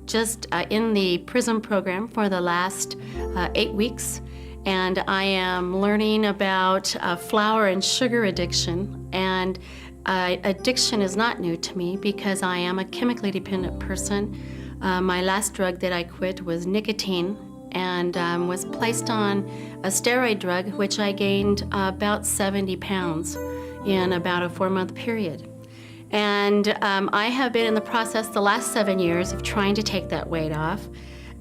just in the PRISM program for the last 8 weeks, and I am learning about flour and sugar addiction. And addiction is not new to me because I am a chemically dependent person. My last drug that I quit was nicotine, and was placed on a steroid drug, which I gained about 70 pounds in about a 4-month period. And I have been in the process the last 7 years of trying to take that weight off,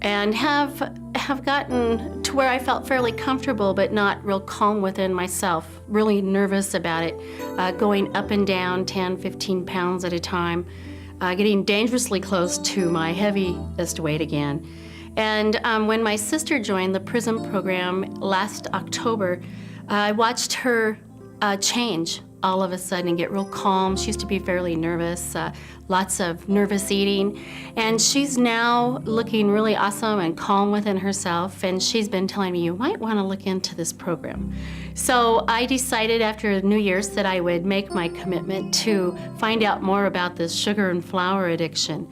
and have gotten to where I felt fairly comfortable but not real calm within myself, really nervous about it, going up and down 10, 15 pounds at a time, getting dangerously close to my heaviest weight again. And when my sister joined the PRISM program last October, I watched her change all of a sudden and get real calm. She used to be fairly nervous, lots of nervous eating, and she's now looking really awesome and calm within herself, and she's been telling me, you might want to look into this program. So I decided after New Year's that I would make my commitment to find out more about this sugar and flour addiction.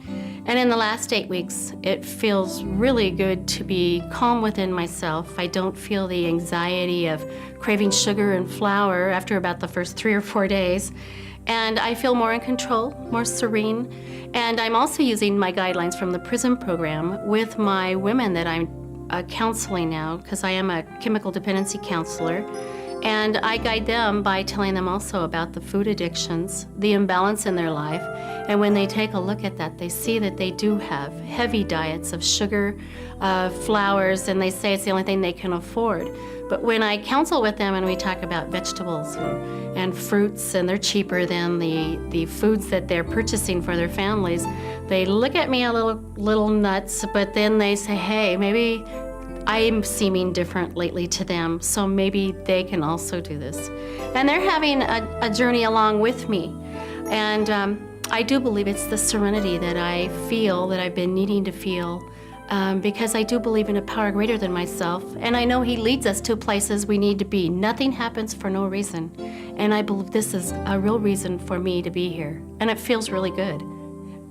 And in the last 8 weeks, it feels really good to be calm within myself. I don't feel the anxiety of craving sugar and flour after about the first 3 or 4 days. And I feel more in control, more serene. And I'm also using my guidelines from the PRISM program with my women that I'm counseling now, because I am a chemical dependency counselor. And I guide them by telling them also about the food addictions, the imbalance in their life. And when they take a look at that, they see that they do have heavy diets of sugar, flours, and they say it's the only thing they can afford. But when I counsel with them and we talk about vegetables and fruits, and they're cheaper than the foods that they're purchasing for their families, they look at me a little nuts, but then they say, hey, maybe I'm seeming different lately to them, so maybe they can also do this. And they're having a journey along with me. And I do believe it's the serenity that I feel, that I've been needing to feel, because I do believe in a power greater than myself, and I know He leads us to places we need to be. Nothing happens for no reason, and I believe this is a real reason for me to be here, and it feels really good.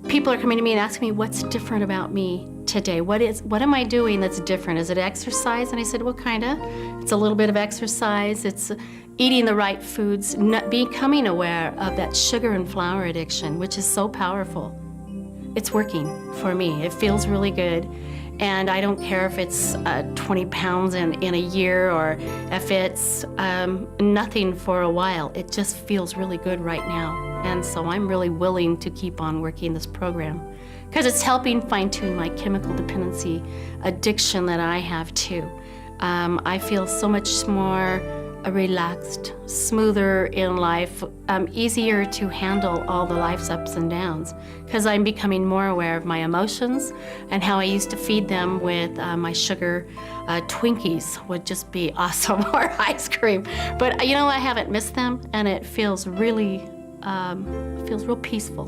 People are coming to me and asking me, what's different about me today? What am I doing that's different? Is it exercise? And I said, well, kinda. It's a little bit of exercise. It's eating the right foods, becoming aware of that sugar and flour addiction, which is so powerful. It's working for me. It feels really good. And I don't care if it's 20 pounds in a year, or if it's nothing for a while. It just feels really good right now. And so I'm really willing to keep on working this program, because it's helping fine-tune my chemical dependency addiction that I have too. I feel so much more relaxed, smoother in life, easier to handle all the life's ups and downs, because I'm becoming more aware of my emotions and how I used to feed them with my sugar. Twinkies would just be awesome, or ice cream. But you know, I haven't missed them, and it feels really real peaceful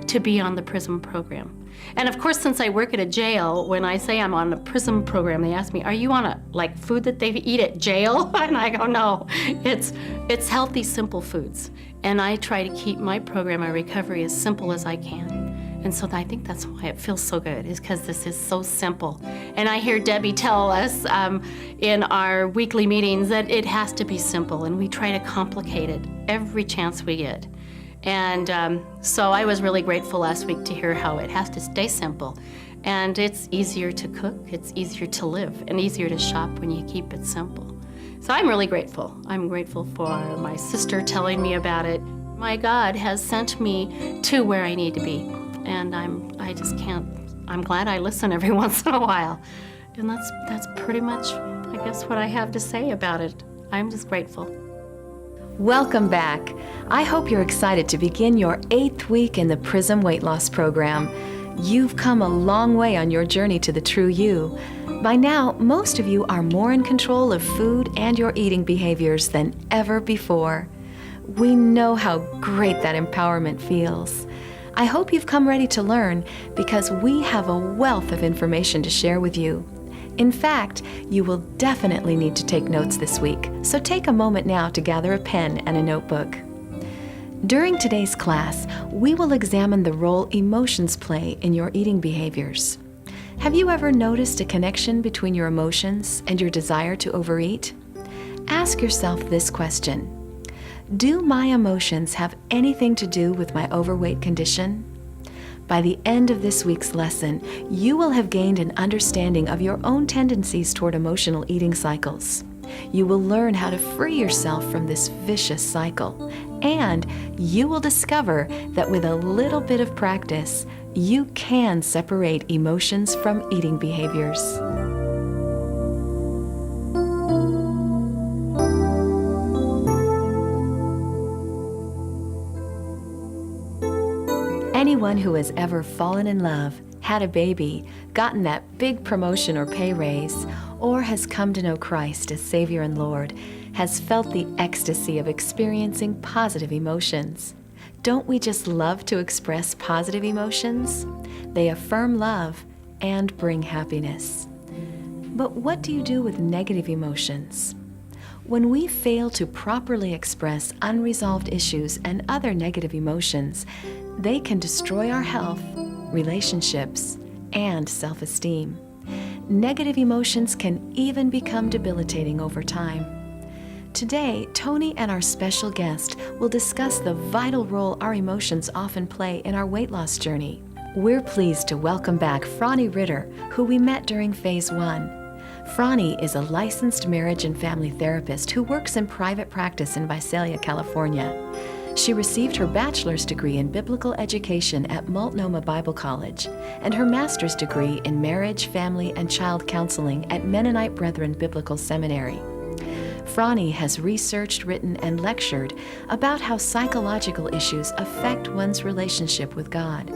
to be on the PRISM program. And of course, since I work at a jail, when I say I'm on the PRISM program, they ask me, are you on food that they eat at jail? And I go, no, it's healthy, simple foods. And I try to keep my program of recovery as simple as I can. And so I think that's why it feels so good, is because this is so simple. And I hear Debbie tell us in our weekly meetings that it has to be simple, and we try to complicate it every chance we get. And so I was really grateful last week to hear how it has to stay simple. And it's easier to cook, it's easier to live, and easier to shop when you keep it simple. So I'm really grateful. I'm grateful for my sister telling me about it. My God has sent me to where I need to be. And I'm glad I listen every once in a while. And that's pretty much, I guess, what I have to say about it. I'm just grateful. Welcome back. I hope you're excited to begin your 8th week in the PRISM weight loss program. You've come a long way on your journey to the true you. By now, most of you are more in control of food and your eating behaviors than ever before. We know how great that empowerment feels. I hope you've come ready to learn, because we have a wealth of information to share with you. In fact, you will definitely need to take notes this week, so take a moment now to gather a pen and a notebook. During today's class, we will examine the role emotions play in your eating behaviors. Have you ever noticed a connection between your emotions and your desire to overeat? Ask yourself this question. Do my emotions have anything to do with my overweight condition? By the end of this week's lesson, you will have gained an understanding of your own tendencies toward emotional eating cycles. You will learn how to free yourself from this vicious cycle, and you will discover that with a little bit of practice, you can separate emotions from eating behaviors. Anyone who has ever fallen in love, had a baby, gotten that big promotion or pay raise, or has come to know Christ as Savior and Lord, has felt the ecstasy of experiencing positive emotions. Don't we just love to express positive emotions? They affirm love and bring happiness. But what do you do with negative emotions? When we fail to properly express unresolved issues and other negative emotions, they can destroy our health, relationships, and self-esteem. Negative emotions can even become debilitating over time. Today, Tony and our special guest will discuss the vital role our emotions often play in our weight loss journey. We're pleased to welcome back Franny Ritter, who we met during Phase 1. Franny is a licensed marriage and family therapist who works in private practice in Visalia, California. She received her bachelor's degree in biblical education at Multnomah Bible College and her master's degree in marriage, family, and child counseling at Mennonite Brethren Biblical Seminary. Franny has researched, written, and lectured about how psychological issues affect one's relationship with God.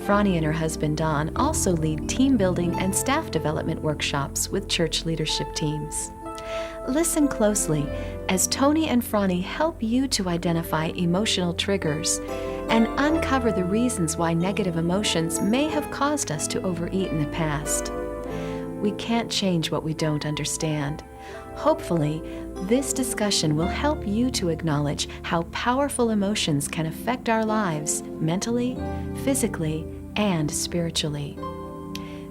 Franny and her husband Don also lead team building and staff development workshops with church leadership teams. Listen closely as Tony and Franny help you to identify emotional triggers and uncover the reasons why negative emotions may have caused us to overeat in the past. We can't change what we don't understand. Hopefully, this discussion will help you to acknowledge how powerful emotions can affect our lives mentally, physically, and spiritually.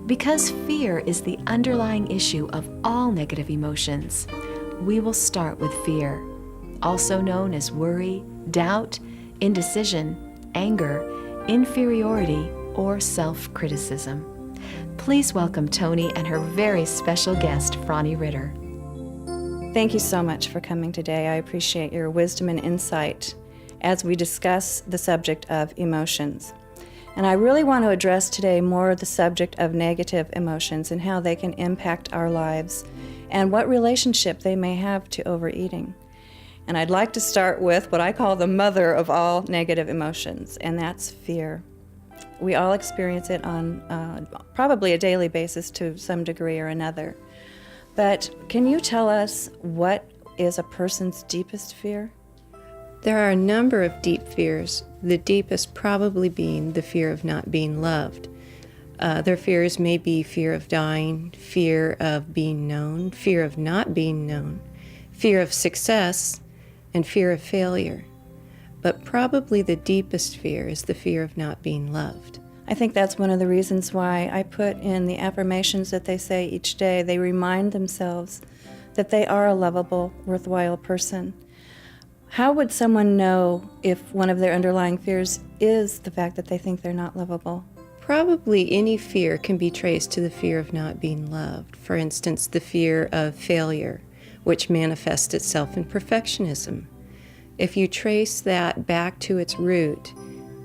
Because fear is the underlying issue of all negative emotions, we will start with fear, also known as worry, doubt, indecision, anger, inferiority, or self-criticism. Please welcome Tony and her very special guest, Franny Ritter. Thank you so much for coming today. I appreciate your wisdom and insight as we discuss the subject of emotions. And I really want to address today more the subject of negative emotions and how they can impact our lives and what relationship they may have to overeating. And I'd like to start with what I call the mother of all negative emotions, and that's fear. We all experience it on probably a daily basis to some degree or another. But can you tell us what is a person's deepest fear? There are a number of deep fears, the deepest probably being the fear of not being loved. Their fears may be fear of dying, fear of being known, fear of not being known, fear of success, and fear of failure. But probably the deepest fear is the fear of not being loved. I think that's one of the reasons why I put in the affirmations that they say each day. They remind themselves that they are a lovable, worthwhile person. How would someone know if one of their underlying fears is the fact that they think they're not lovable? Probably any fear can be traced to the fear of not being loved. For instance, the fear of failure, which manifests itself in perfectionism. If you trace that back to its root,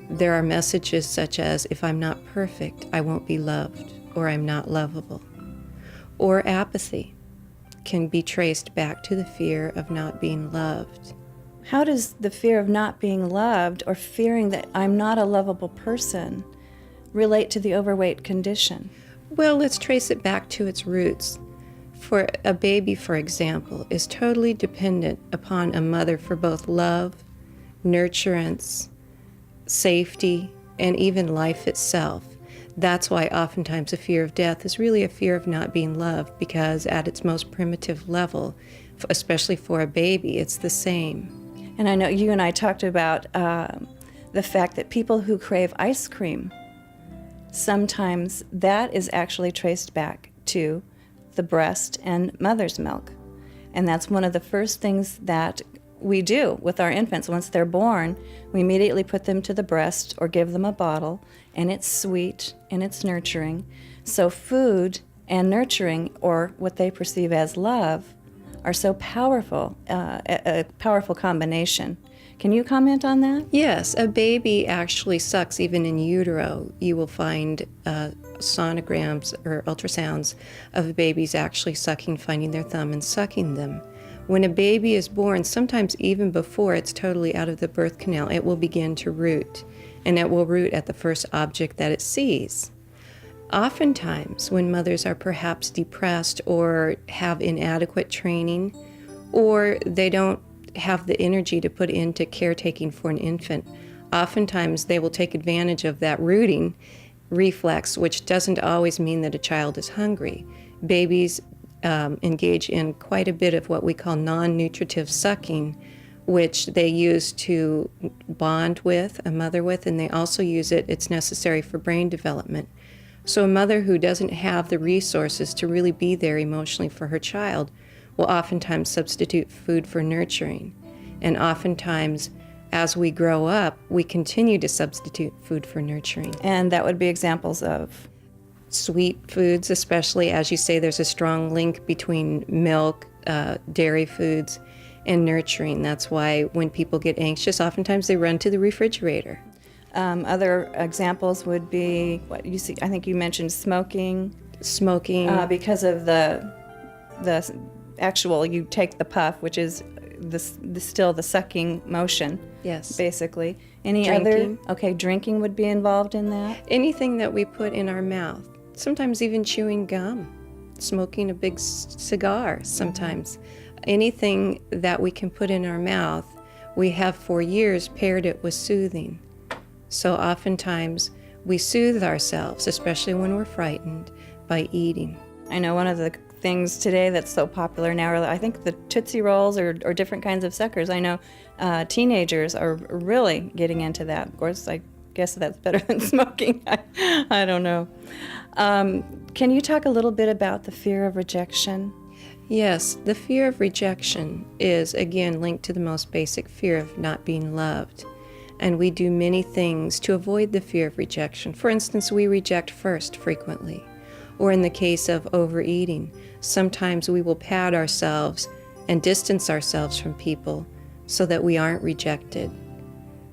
there are messages such as, if I'm not perfect, I won't be loved, or I'm not lovable. Or apathy can be traced back to the fear of not being loved. How does the fear of not being loved or fearing that I'm not a lovable person relate to the overweight condition? Well, let's trace it back to its roots. For a baby, for example, is totally dependent upon a mother for both love, nurturance, safety, and even life itself. That's why oftentimes a fear of death is really a fear of not being loved, because at its most primitive level, especially for a baby, it's the same. And I know you and I talked about the fact that people who crave ice cream sometimes that is actually traced back to the breast and mother's milk. And that's one of the first things that we do with our infants. Once they're born, we immediately put them to the breast or give them a bottle, and it's sweet and it's nurturing. So food and nurturing, or what they perceive as love, are so powerful, a powerful combination. Can you comment on that? Yes, a baby actually sucks even in utero. You will find sonograms or ultrasounds of babies actually sucking, finding their thumb and sucking them. When a baby is born, sometimes even before it's totally out of the birth canal, it will begin to root, and it will root at the first object that it sees. Oftentimes, when mothers are perhaps depressed or have inadequate training, or they don't have the energy to put into caretaking for an infant, oftentimes they will take advantage of that rooting reflex, which doesn't always mean that a child is hungry. Babies engage in quite a bit of what we call non-nutritive sucking, which they use to bond with a mother with, and they also use it, it's necessary for brain development. So a mother who doesn't have the resources to really be there emotionally for her child will oftentimes substitute food for nurturing. And oftentimes, as we grow up, we continue to substitute food for nurturing. And that would be examples of? Sweet foods, especially, as you say, there's a strong link between milk, dairy foods, and nurturing. That's why when people get anxious, oftentimes they run to the refrigerator. Other examples would be what you see. I think you mentioned smoking. Because of the actual, you take the puff, which is still the sucking motion. Yes. Basically. Any Drinking. other? Okay, drinking would be involved in that. Anything that we put in our mouth. Sometimes even chewing gum, smoking a big cigar sometimes. Anything that we can put in our mouth, we have for years paired it with soothing. So oftentimes we soothe ourselves, especially when we're frightened, by eating. I know one of the things today that's so popular now are, I think, the Tootsie Rolls or different kinds of suckers. I know teenagers are really getting into that. Of course, I guess that's better than smoking. I don't know. Can you talk a little bit about the fear of rejection? Yes, the fear of rejection is, again, linked to the most basic fear of not being loved. And we do many things to avoid the fear of rejection. For instance, we reject first frequently. Or in the case of overeating, sometimes we will pad ourselves and distance ourselves from people so that we aren't rejected.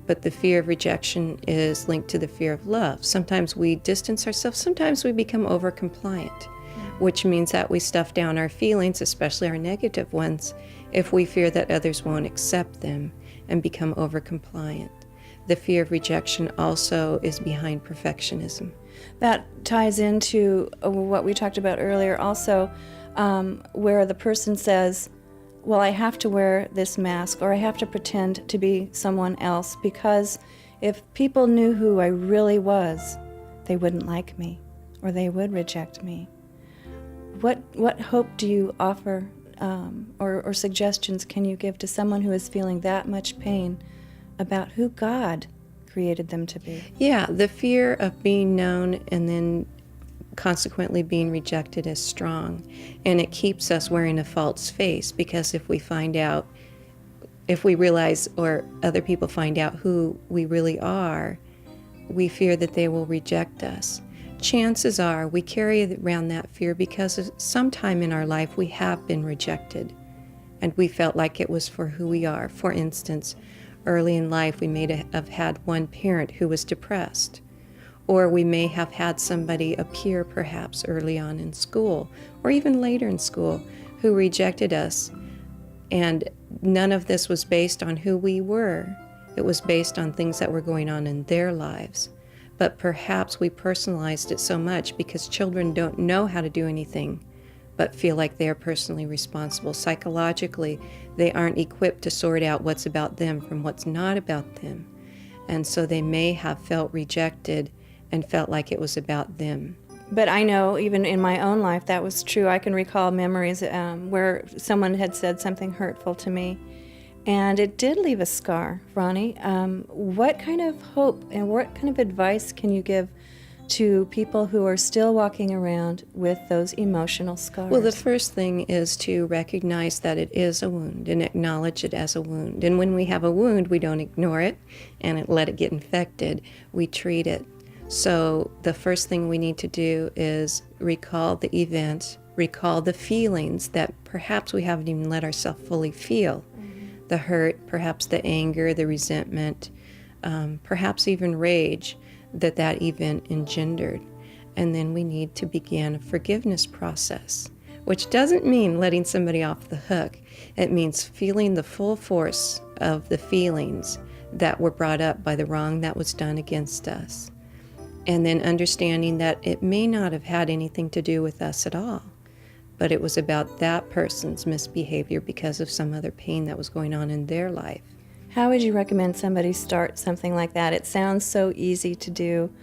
But the fear of rejection is linked to the fear of love. Sometimes we distance ourselves, sometimes we become over-compliant, which means that we stuff down our feelings, especially our negative ones, if we fear that others won't accept them and become over-compliant. The fear of rejection also is behind perfectionism. That ties into what we talked about earlier also, where the person says, well, I have to wear this mask, or I have to pretend to be someone else, because if people knew who I really was, they wouldn't like me, or they would reject me. What hope do you offer, or suggestions can you give to someone who is feeling that much pain about who God created them to be? Yeah, the fear of being known and then consequently being rejected is strong. And it keeps us wearing a false face, because if we realize, or other people find out who we really are, we fear that they will reject us. Chances are we carry around that fear because sometime in our life we have been rejected and we felt like it was for who we are. For instance, early in life, we may have had one parent who was depressed, or we may have had somebody, a peer perhaps, early on in school, or even later in school, who rejected us. And none of this was based on who we were. It was based on things that were going on in their lives. But perhaps we personalized it so much because children don't know how to do anything but feel like they are personally responsible. Psychologically, they aren't equipped to sort out what's about them from what's not about them. And so they may have felt rejected and felt like it was about them. But I know, even in my own life, that was true. I can recall memories where someone had said something hurtful to me, and it did leave a scar. Ronnie, what kind of hope and what kind of advice can you give to people who are still walking around with those emotional scars? Well, the first thing is to recognize that it is a wound and acknowledge it as a wound. And when we have a wound, we don't ignore it and let it get infected. We treat it. So the first thing we need to do is recall the event, recall the feelings that perhaps we haven't even let ourselves fully feel. The hurt, perhaps the anger, the resentment, perhaps even rage that event engendered. And then we need to begin a forgiveness process, which doesn't mean letting somebody off the hook. It means feeling the full force of the feelings that were brought up by the wrong that was done against us. And then understanding that it may not have had anything to do with us at all, but it was about that person's misbehavior because of some other pain that was going on in their life. How would you recommend somebody start something like that? It sounds so easy to do,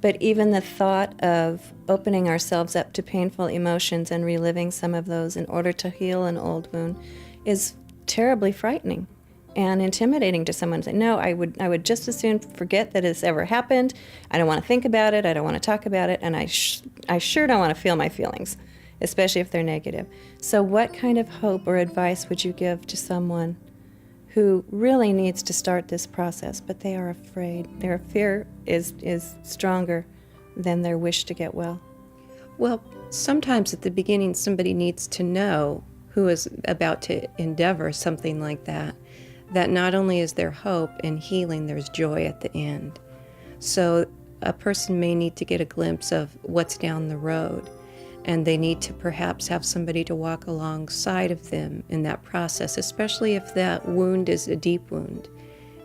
but even the thought of opening ourselves up to painful emotions and reliving some of those in order to heal an old wound is terribly frightening and intimidating to someone. Say, no, I would just as soon forget that it's ever happened. I don't want to think about it. I don't want to talk about it, and I sure don't want to feel my feelings, especially if they're negative. So what kind of hope or advice would you give to someone who really needs to start this process, but they are afraid? Their fear is stronger than their wish to get well. Well, sometimes at the beginning, somebody needs to know, who is about to endeavor something like that not only is there hope in healing, there's joy at the end. So a person may need to get a glimpse of what's down the road, and they need to perhaps have somebody to walk alongside of them in that process, especially if that wound is a deep wound,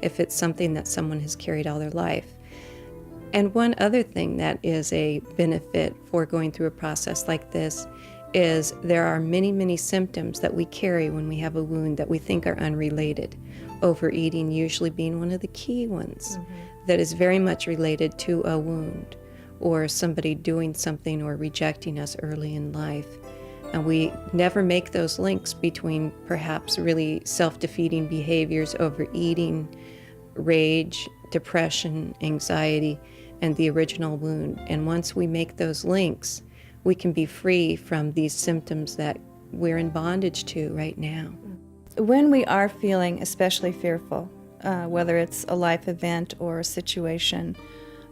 if it's something that someone has carried all their life. And one other thing that is a benefit for going through a process like this is there are many, many symptoms that we carry when we have a wound that we think are unrelated. Overeating usually being one of the key ones that is very much related to a wound, or somebody doing something or rejecting us early in life. And we never make those links between perhaps really self-defeating behaviors, overeating, rage, depression, anxiety, and the original wound. And once we make those links, we can be free from these symptoms that we're in bondage to right now. When we are feeling especially fearful, whether it's a life event or a situation,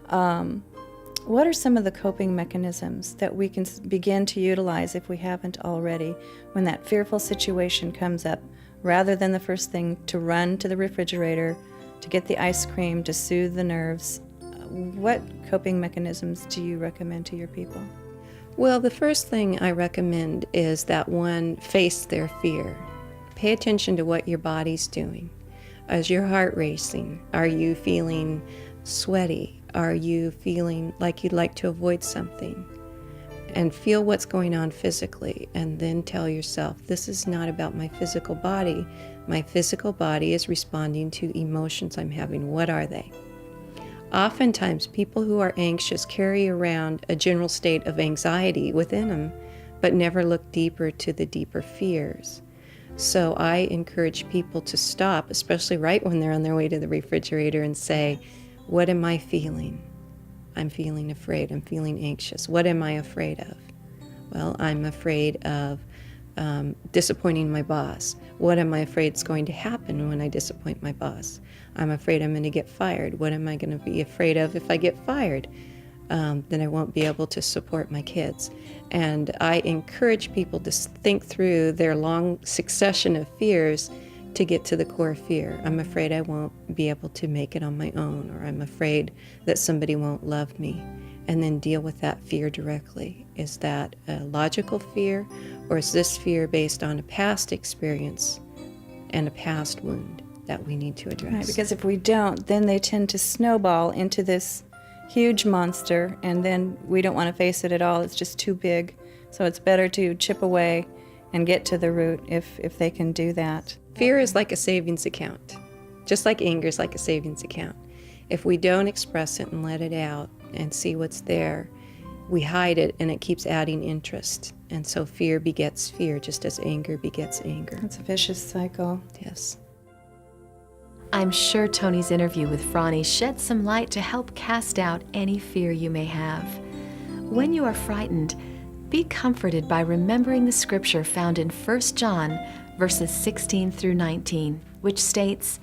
what are some of the coping mechanisms that we can begin to utilize if we haven't already when that fearful situation comes up, rather than the first thing to run to the refrigerator, to get the ice cream, to soothe the nerves? What coping mechanisms do you recommend to your people? Well, the first thing I recommend is that one, face their fear. Pay attention to what your body's doing. Is your heart racing? Are you feeling sweaty? Are you feeling like you'd like to avoid something? And feel what's going on physically, and then tell yourself, this is not about my physical body. My physical body is responding to emotions I'm having. What are they? Oftentimes, people who are anxious carry around a general state of anxiety within them, but never look deeper to the deeper fears. So I encourage people to stop, especially right when they're on their way to the refrigerator, and say, what am I feeling? I'm feeling afraid. I'm feeling anxious. What am I afraid of? Well, I'm afraid of disappointing my boss. What am I afraid is going to happen when I disappoint my boss? I'm afraid I'm going to get fired. What am I going to be afraid of if I get fired? Then I won't be able to support my kids. And I encourage people to think through their long succession of fears to get to the core fear. I'm afraid I won't be able to make it on my own, or I'm afraid that somebody won't love me. And then deal with that fear directly. Is that a logical fear, or is this fear based on a past experience and a past wound that we need to address? Right, because if we don't, then they tend to snowball into this huge monster, and then we don't want to face it at all. It's just too big. So it's better to chip away and get to the root if they can do that. Fear is like a savings account, just like anger is like a savings account. If we don't express it and let it out and see what's there, we hide it, and it keeps adding interest. And so fear begets fear, just as anger begets anger. It's a vicious cycle. Yes. I'm sure Tony's interview with Franny shed some light to help cast out any fear you may have. When you are frightened, be comforted by remembering the scripture found in 1 John verses 16 through 19, which states,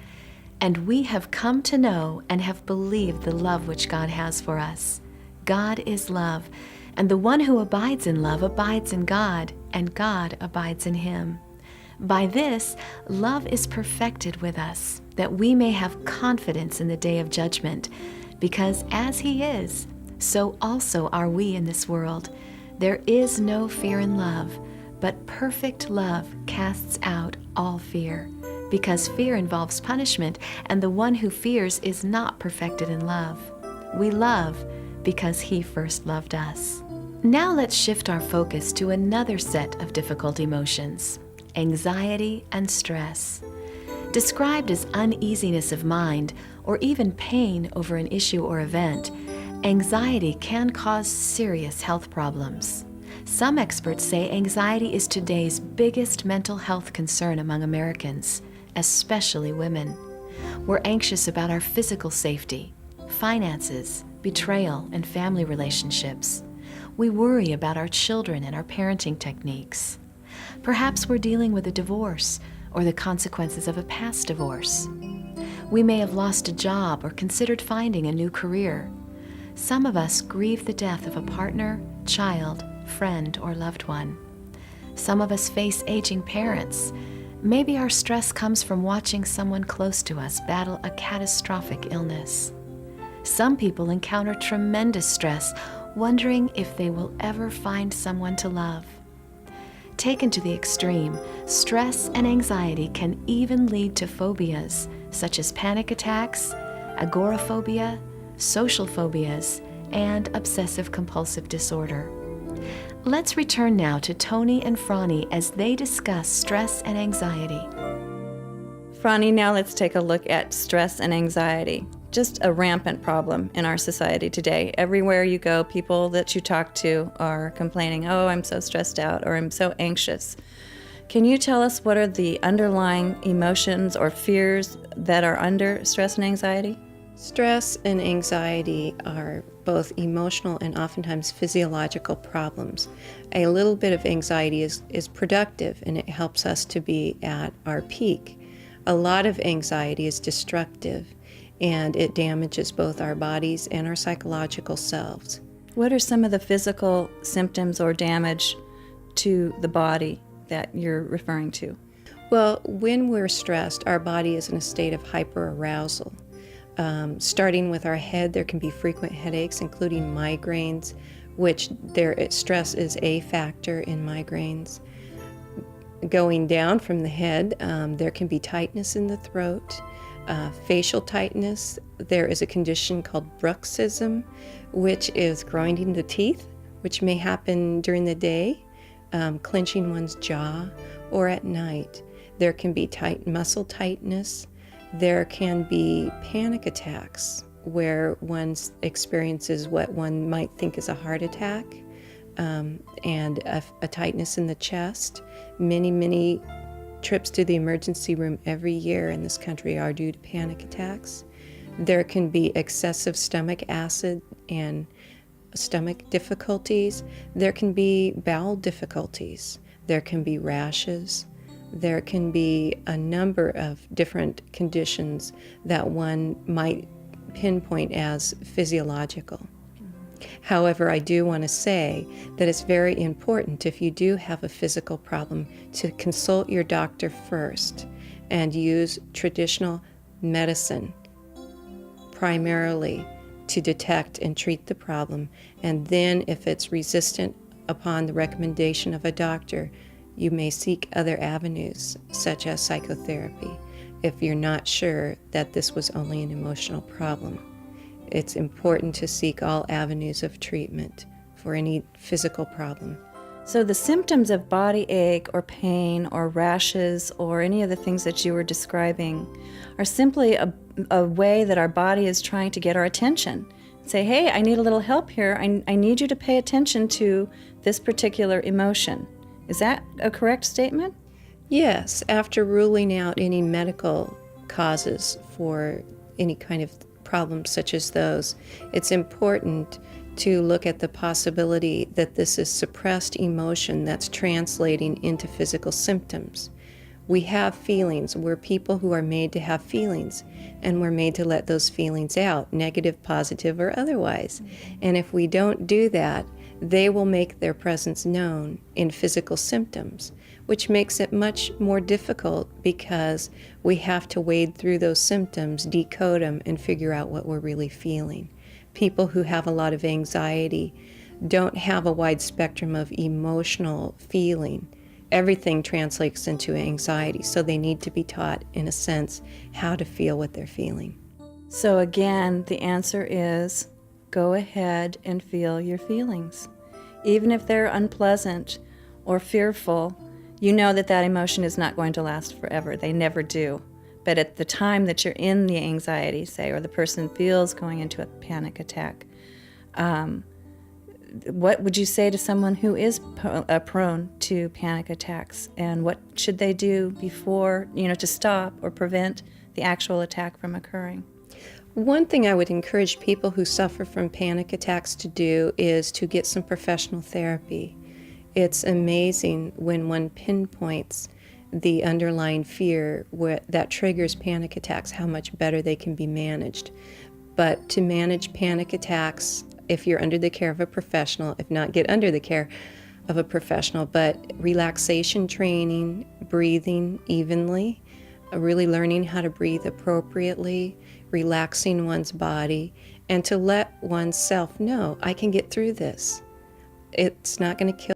"And we have come to know and have believed the love which God has for us. God is love, and the one who abides in love abides in God, and God abides in him. By this, love is perfected with us, that we may have confidence in the day of judgment, because as he is, so also are we in this world. There is no fear in love, but perfect love casts out all fear, because fear involves punishment, and the one who fears is not perfected in love. We love because he first loved us." Now let's shift our focus to another set of difficult emotions: anxiety and stress. Described as uneasiness of mind or even pain over an issue or event, anxiety can cause serious health problems. Some experts say anxiety is today's biggest mental health concern among Americans, especially women. We're anxious about our physical safety, finances, betrayal, and family relationships. We worry about our children and our parenting techniques. Perhaps we're dealing with a divorce or the consequences of a past divorce. We may have lost a job or considered finding a new career. Some of us grieve the death of a partner, child, friend, or loved one. Some of us face aging parents. Maybe our stress comes from watching someone close to us battle a catastrophic illness. Some people encounter tremendous stress, wondering if they will ever find someone to love. Taken to the extreme, stress and anxiety can even lead to phobias, such as panic attacks, agoraphobia, social phobias, and obsessive-compulsive disorder. Let's return now to Tony and Franny as they discuss stress and anxiety. Franny, now let's take a look at stress and anxiety. Just a rampant problem in our society today. Everywhere you go, people that you talk to are complaining, "Oh, I'm so stressed out," or "I'm so anxious." Can you tell us what are the underlying emotions or fears that are under stress and anxiety? Stress and anxiety are both emotional and oftentimes physiological problems. A little bit of anxiety is productive, and it helps us to be at our peak. A lot of anxiety is destructive, and it damages both our bodies and our psychological selves. What are some of the physical symptoms or damage to the body that you're referring to? Well, when we're stressed, our body is in a state of hyperarousal. Starting with our head, there can be frequent headaches, including migraines, which stress is a factor in migraines. Going down from the head, there can be tightness in the throat, facial tightness. There is a condition called bruxism, which is grinding the teeth, which may happen during the day, clenching one's jaw, or at night. There can be tight muscle tightness. There can be panic attacks where one experiences what one might think is a heart attack, and a tightness in the chest. Many trips to the emergency room every year in this country are due to panic attacks. There can be excessive stomach acid and stomach difficulties. There can be bowel difficulties. There can be rashes. There can be a number of different conditions that one might pinpoint as physiological. However, I do want to say that it's very important, if you do have a physical problem, to consult your doctor first and use traditional medicine primarily to detect and treat the problem. And then if it's resistant upon the recommendation of a doctor, you may seek other avenues, such as psychotherapy, if you're not sure that this was only an emotional problem. It's important to seek all avenues of treatment for any physical problem. So the symptoms of body ache or pain or rashes or any of the things that you were describing are simply a way that our body is trying to get our attention. Say, hey, I need a little help here. I need you to pay attention to this particular emotion. Is that a correct statement? Yes, after ruling out any medical causes for any kind of problems such as those. It's important to look at the possibility that this is suppressed emotion that's translating into physical symptoms. We have feelings. We're people who are made to have feelings, and we're made to let those feelings out, negative, positive, or otherwise. And if we don't do that, they will make their presence known in physical symptoms, which makes it much more difficult because we have to wade through those symptoms, decode them, and figure out what we're really feeling. People who have a lot of anxiety don't have a wide spectrum of emotional feeling. Everything translates into anxiety, so they need to be taught, in a sense, how to feel what they're feeling. So again, the answer is go ahead and feel your feelings. Even if they're unpleasant or fearful, you know that that emotion is not going to last forever. They never do. But at the time that you're in the anxiety, say, or the person feels going into a panic attack, what would you say to someone who is prone to panic attacks, and what should they do before, to stop or prevent the actual attack from occurring? One thing I would encourage people who suffer from panic attacks to do is to get some professional therapy. It's amazing when one pinpoints the underlying fear that triggers panic attacks, how much better they can be managed. But to manage panic attacks, if you're under the care of a professional, if not, get under the care of a professional, but relaxation training, breathing evenly, really learning how to breathe appropriately, relaxing one's body, and to let oneself know, I can get through this. It's not going to kill